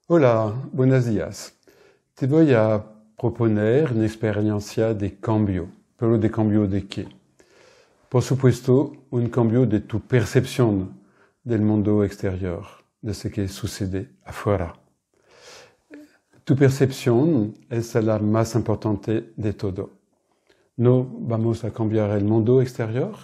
Hola, buenos días. Te voy a proponer una experiencia de cambio, pero de cambio de qué? Por supuesto, un cambio de tu percepción del mundo exterior, de ce que sucede afuera. Tu percepción es la más importante de todo. No vamos a cambiar el mundo exterior,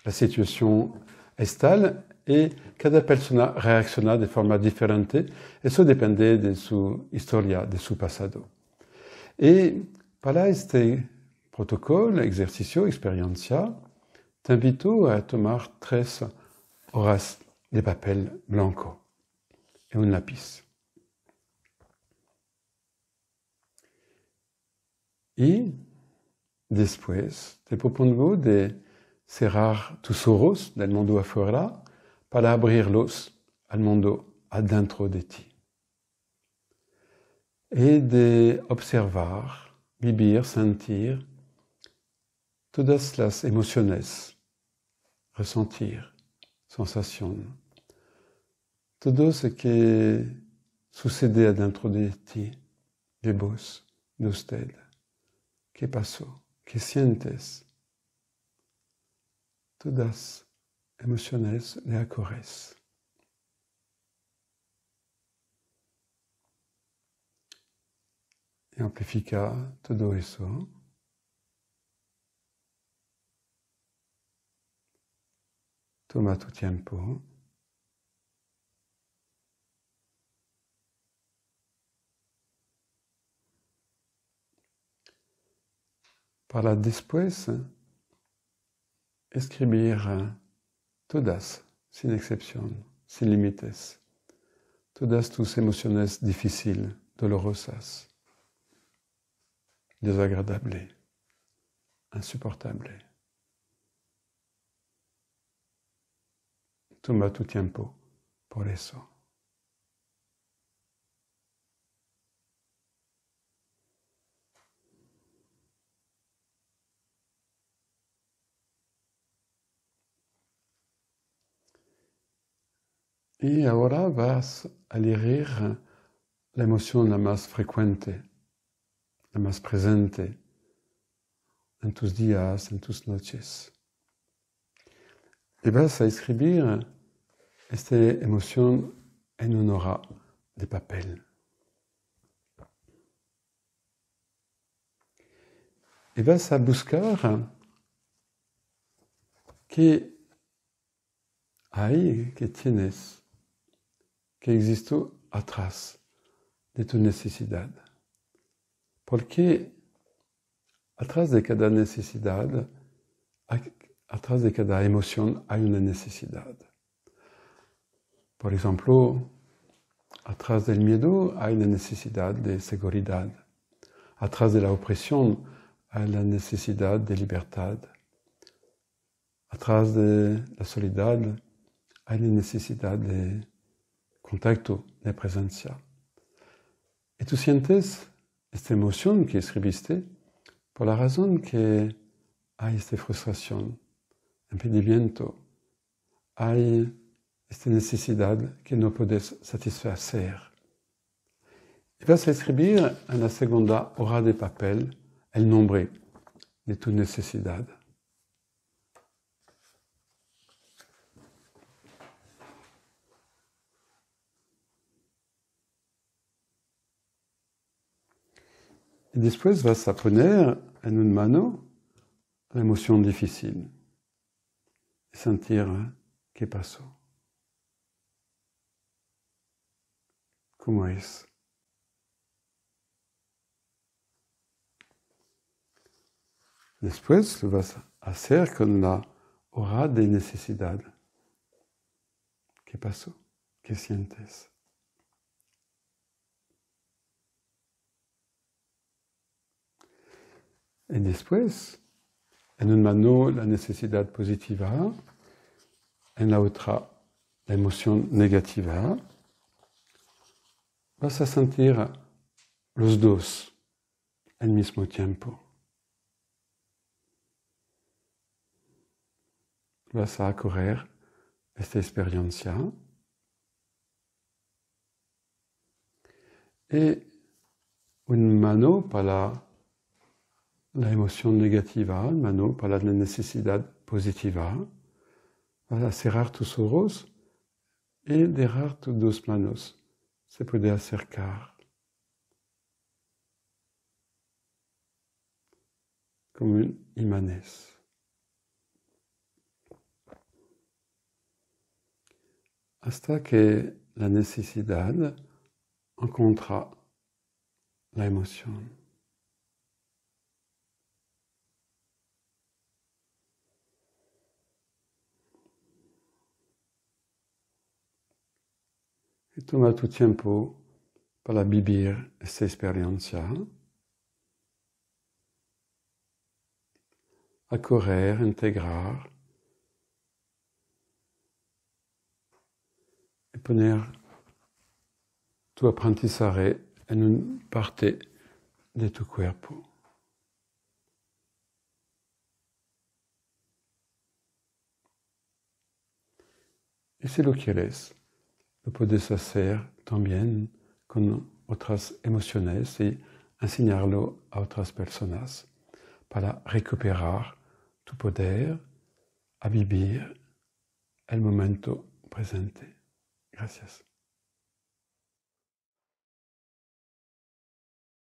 la situación es tal y cada persona reacciona de forma diferente. Eso depende de su historia, de su pasado. Y para este protocolo, ejercicio, experiencia, te invito a tomar 3 hojas de papel blanco y un lápiz. Y después te propongo de cerrar tus ojos del mundo afuera para abrirlos al mundo adentro de ti. Y de observar, vivir, sentir todas las emociones, ressentir, sensación, todo ce que sucede adentro de ti, de vos, de usted. ¿Qué pasó? ¿Qué sientes? Todas emociones de acores. Y amplifica todo eso. Toma tu tiempo. Para después escribir todas, sin excepción, sin límites, todas tus emociones difíciles, dolorosas, desagradables, insoportables. Toma tu tiempo por eso. Y ahora vas a elegir la emoción la más frecuente, la más presente en tus días, en tus noches. Y vas a escribir esta emoción en una hoja de papel. Y vas a buscar qué hay, qué tienes, qué existe atrás de tu necesidad. Porque atrás de cada necesidad, atrás de cada emoción hay una necesidad. Por ejemplo, atrás del miedo hay una necesidad de seguridad. Atrás de la opresión hay la necesidad de libertad. Atrás de la soledad hay la necesidad de contacto, de presencia. Y tú sientes esta emoción que escribiste por la razón que hay esta frustración, impedimento, hay esta necesidad que no puedes satisfacer. Y vas a escribir en la segunda hoja de papel el nombre de tu necesidad. Y después vas a poner en una mano la emoción difícil y sentir qué pasó, cómo es. Después lo vas a hacer con la hoja de necesidad. ¿Qué pasó? ¿Qué sientes? Y después, en una mano la necesidad positiva, en la otra la emoción negativa, vas a sentir los dos al mismo tiempo. Vas a correr esta experiencia y un mano para la emoción negativa, un mano para la necesidad positiva. Vas a cerrar tus ojos y dejar tus dos manos. Se puede acercar. Como un imanes. Hasta que la necesidad encontra la emoción. Y toma tu tiempo para vivir esta experiencia. Accorrer, integrar. Y poner tu aprendizaje en una parte de tu cuerpo. Y si lo quieres, lo puedes hacer también con otras emociones y enseñarlo a otras personas para recuperar tu poder a vivir el momento presente. Gracias.